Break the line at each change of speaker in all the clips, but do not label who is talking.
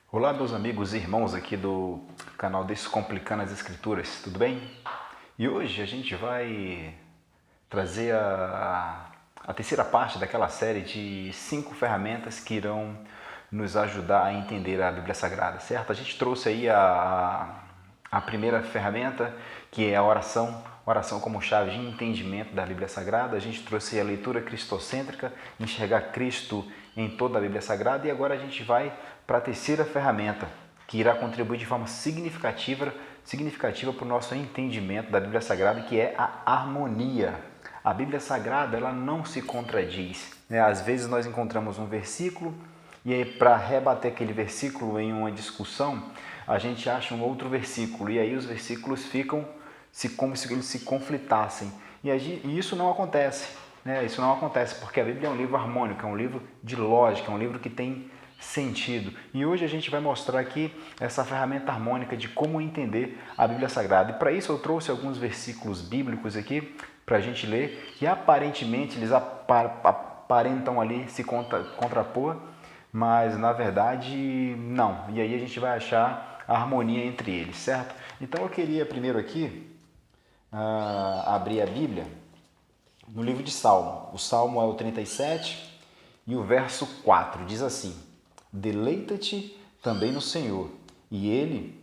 Olá, meus amigos e irmãos aqui do canal Descomplicando as Escrituras, tudo bem? E hoje a gente vai trazer a terceira parte daquela série de 5 ferramentas que irão nos ajudar a entender a Bíblia Sagrada, certo? A gente trouxe aí a primeira ferramenta, que é a oração como chave de entendimento da Bíblia Sagrada. A gente trouxe a leitura cristocêntrica, enxergar Cristo em toda a Bíblia Sagrada, e agora a gente vai para a terceira ferramenta, que irá contribuir de forma significativa para o nosso entendimento da Bíblia Sagrada, que é a harmonia. A Bíblia Sagrada, ela não se contradiz, né? Às vezes nós encontramos um versículo e aí, para rebater aquele versículo em uma discussão, a gente acha um outro versículo e aí os versículos ficam como se eles se conflitassem. E isso não acontece, né? Isso não acontece porque a Bíblia é um livro harmônico, é um livro de lógica, é um livro que tem sentido. E hoje a gente vai mostrar aqui essa ferramenta harmônica de como entender a Bíblia Sagrada. E para isso eu trouxe alguns versículos bíblicos aqui para a gente ler, e aparentemente eles aparentam ali se contrapor, mas na verdade não. E aí a gente vai achar a harmonia entre eles, certo? Então eu queria primeiro aqui abrir a Bíblia no livro de Salmo. O Salmo é o 37 e o verso 4 diz assim: Deleita-te também no Senhor, e Ele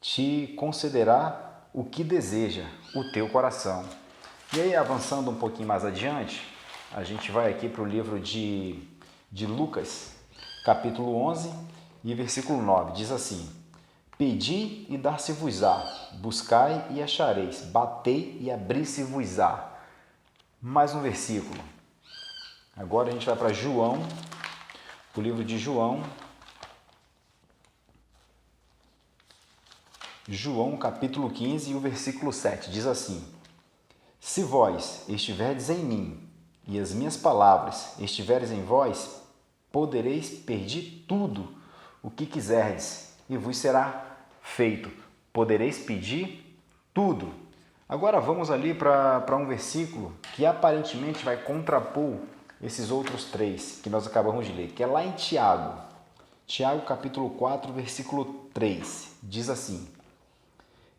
te concederá o que deseja o teu coração. E aí, avançando um pouquinho mais adiante, a gente vai aqui para o livro de Lucas, capítulo 11 e versículo 9. Diz assim: Pedi e dar-se-vos-á, buscai e achareis, batei e abrir-se-vos-á. Mais um versículo. Agora a gente vai para João, o livro de João, capítulo 15 e o versículo 7. Diz assim: Se vós estiverdes em mim e as minhas palavras estiverem em vós, podereis pedir tudo o que quiserdes e vos será feito. Podereis pedir tudo. Agora vamos ali para um versículo que aparentemente vai contrapor esses outros três que nós acabamos de ler, que é lá em Tiago. Tiago capítulo 4, versículo 3. Diz assim: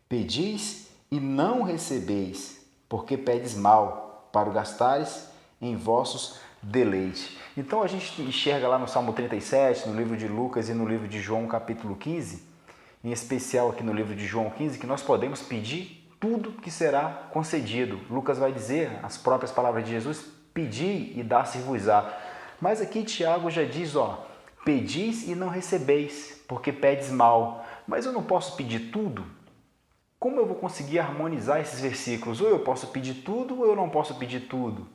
Pedis e não recebeis, porque pedes mal, para o gastares em vossos deleites. Então a gente enxerga lá no Salmo 37, no livro de Lucas e no livro de João capítulo 15, em especial aqui no livro de João 15, que nós podemos pedir tudo que será concedido. Lucas vai dizer, as próprias palavras de Jesus: pedi e dar-se-vos-á. Mas aqui Tiago já diz, pedis e não recebeis, porque pedes mal. Mas eu não posso pedir tudo? Como eu vou conseguir harmonizar esses versículos? Ou eu posso pedir tudo ou eu não posso pedir tudo?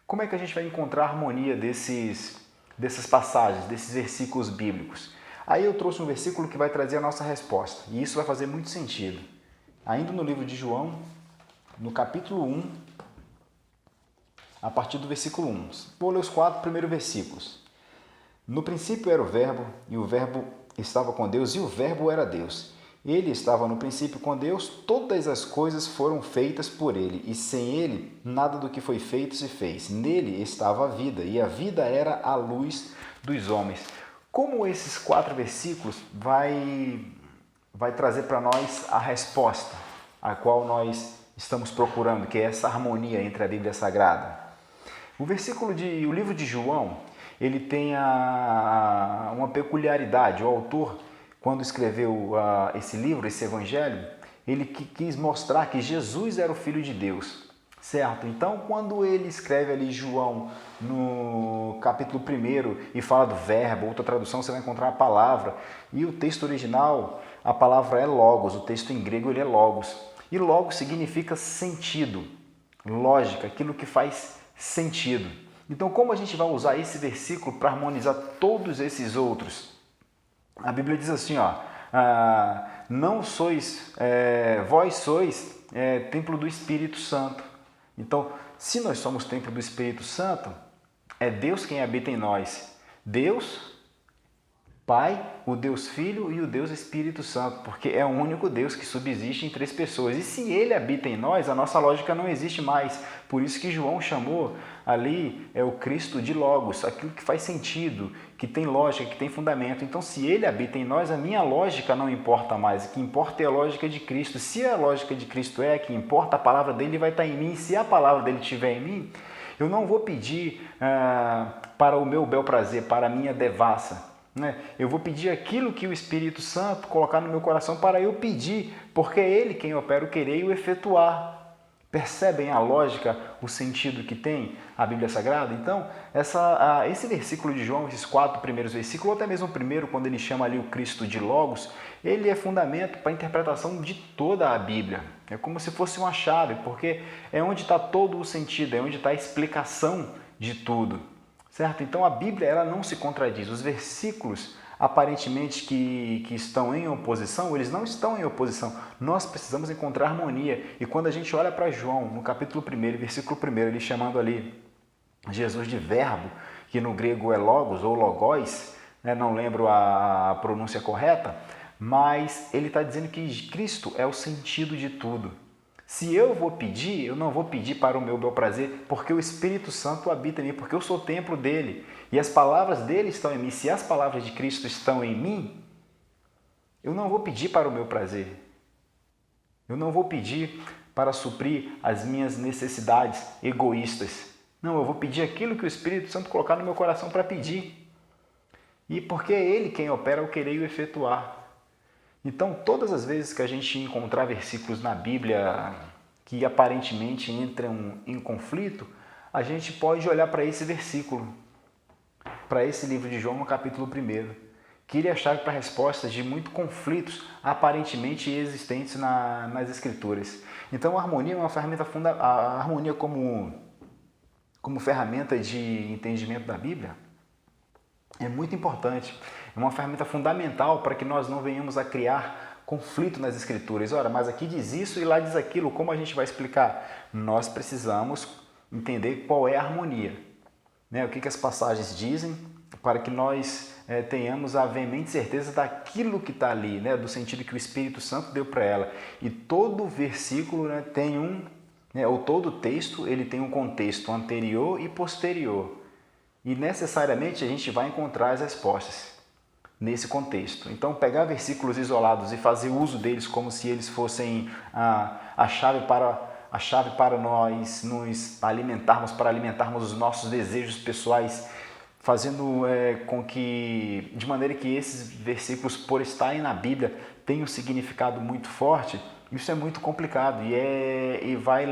Como é que a gente vai encontrar a harmonia dessas passagens, desses versículos bíblicos? Aí eu trouxe um versículo que vai trazer a nossa resposta, e isso vai fazer muito sentido. Ainda no livro de João, no capítulo 1, a partir do versículo 1. Vou ler os 4 primeiros versículos. No princípio era o Verbo, e o Verbo estava com Deus, e o Verbo era Deus. Ele estava no princípio com Deus, todas as coisas foram feitas por ele, e sem ele nada do que foi feito se fez. Nele estava a vida, e a vida era a luz dos homens. Como esses 4 versículos vai trazer para nós a resposta a qual nós estamos procurando, que é essa harmonia entre a Bíblia Sagrada? O livro de João, ele tem uma peculiaridade. O autor, quando escreveu esse livro, esse evangelho, ele quis mostrar que Jesus era o Filho de Deus, certo? Então, quando ele escreve ali João no capítulo 1 e fala do verbo, outra tradução você vai encontrar a palavra, e o texto original, a palavra é logos, o texto em grego ele é logos, e logos significa sentido, lógica, aquilo que faz sentido. Então, como a gente vai usar esse versículo para harmonizar todos esses outros? A Bíblia diz assim, não sois, vós sois templo do Espírito Santo. Então, se nós somos templo do Espírito Santo, é Deus quem habita em nós. Deus Pai, o Deus Filho e o Deus Espírito Santo, porque é o único Deus que subsiste em três pessoas. E se ele habita em nós, a nossa lógica não existe mais. Por isso que João chamou ali o Cristo de Logos, aquilo que faz sentido, que tem lógica, que tem fundamento. Então, se ele habita em nós, a minha lógica não importa mais. O que importa é a lógica de Cristo. Se a lógica de Cristo é a que importa, a palavra dele vai estar em mim. Se a palavra dele estiver em mim, eu não vou pedir para o meu bel prazer, para a minha devassa. Eu vou pedir aquilo que o Espírito Santo colocar no meu coração para eu pedir, porque é Ele quem opera o querer e o efetuar. Percebem a lógica, o sentido que tem a Bíblia Sagrada? Então, esse versículo de João, esses 4 primeiros versículos, ou até mesmo o primeiro, quando ele chama ali o Cristo de Logos, ele é fundamento para a interpretação de toda a Bíblia. É como se fosse uma chave, porque é onde está todo o sentido, é onde está a explicação de tudo. Certo? Então a Bíblia ela não se contradiz. Os versículos aparentemente que estão em oposição, eles não estão em oposição. Nós precisamos encontrar harmonia. E quando a gente olha para João, no capítulo 1, versículo 1, ele chamando ali Jesus de verbo, que no grego é logos ou logóis, não lembro a pronúncia correta, mas ele está dizendo que Cristo é o sentido de tudo. Se eu vou pedir, eu não vou pedir para o meu bel prazer, porque o Espírito Santo habita em mim, porque eu sou templo dele e as palavras dele estão em mim. Se as palavras de Cristo estão em mim, eu não vou pedir para o meu prazer. Eu não vou pedir para suprir as minhas necessidades egoístas. Não, eu vou pedir aquilo que o Espírito Santo colocar no meu coração para pedir. E porque é ele quem opera o querer e o efetuar. Então, todas as vezes que a gente encontrar versículos na Bíblia que aparentemente entram em conflito, a gente pode olhar para esse versículo, para esse livro de João, no capítulo 1, que ele é a chave para respostas de muitos conflitos aparentemente existentes nas Escrituras. Então, a harmonia é uma ferramenta fundamental. A harmonia como ferramenta de entendimento da Bíblia é muito importante. É uma ferramenta fundamental para que nós não venhamos a criar conflito nas Escrituras. Ora, mas aqui diz isso e lá diz aquilo. Como a gente vai explicar? Nós precisamos entender qual é a harmonia. O que as passagens dizem para que nós tenhamos a veemente certeza daquilo que está ali, do sentido que o Espírito Santo deu para ela. E todo versículo tem ou todo texto ele tem um contexto anterior e posterior. E necessariamente a gente vai encontrar as respostas nesse contexto. Então, pegar versículos isolados e fazer uso deles como se eles fossem a chave para nós nos alimentarmos, para alimentarmos os nossos desejos pessoais, fazendo com que, de maneira que esses versículos, por estarem na Bíblia, tenham um significado muito forte, isso é muito complicado e vai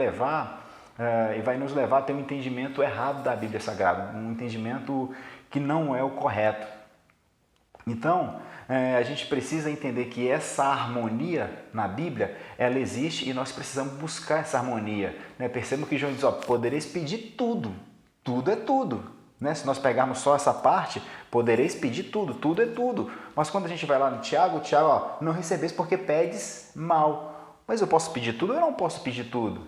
nos levar a ter um entendimento errado da Bíblia Sagrada, um entendimento que não é o correto. Então, a gente precisa entender que essa harmonia na Bíblia, ela existe e nós precisamos buscar essa harmonia. Percebam que João diz, podereis pedir tudo, tudo é tudo. Se nós pegarmos só essa parte, podereis pedir tudo, tudo é tudo. Mas quando a gente vai lá no Tiago, não recebeis porque pedes mal. Mas eu posso pedir tudo ou eu não posso pedir tudo?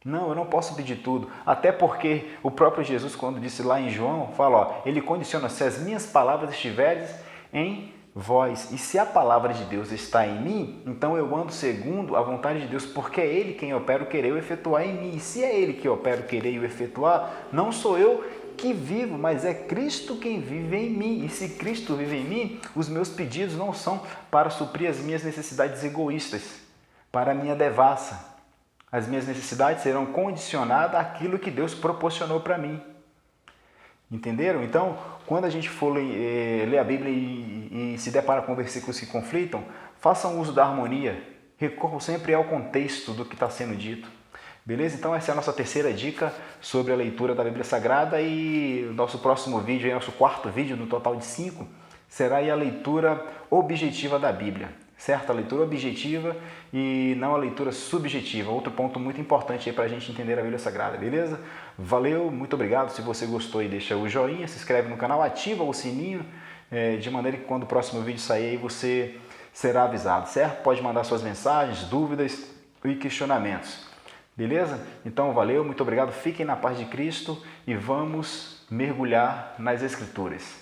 Não, eu não posso pedir tudo, até porque o próprio Jesus, quando disse lá em João, fala, ele condiciona, se as minhas palavras estiverem em vós, e se a palavra de Deus está em mim, então eu ando segundo a vontade de Deus, porque é Ele quem opera o querer e o efetuar em mim, e se é Ele que opera o querer e o efetuar, não sou eu que vivo, mas é Cristo quem vive em mim, e se Cristo vive em mim, os meus pedidos não são para suprir as minhas necessidades egoístas, para a minha devassa. As minhas necessidades serão condicionadas àquilo que Deus proporcionou para mim. Entenderam? Então, quando a gente for ler a Bíblia e se depara com versículos que conflitam, façam uso da harmonia. Recorram sempre ao contexto do que está sendo dito. Beleza? Então, essa é a nossa terceira dica sobre a leitura da Bíblia Sagrada e o nosso próximo vídeo, nosso quarto vídeo no total de 5, será a leitura objetiva da Bíblia. Certo? A leitura objetiva e não a leitura subjetiva. Outro ponto muito importante para a gente entender a Bíblia Sagrada, beleza? Valeu, muito obrigado. Se você gostou, deixa o joinha, se inscreve no canal, ativa o sininho, de maneira que quando o próximo vídeo sair, você será avisado, certo? Pode mandar suas mensagens, dúvidas e questionamentos, beleza? Então, valeu, muito obrigado. Fiquem na paz de Cristo e vamos mergulhar nas Escrituras.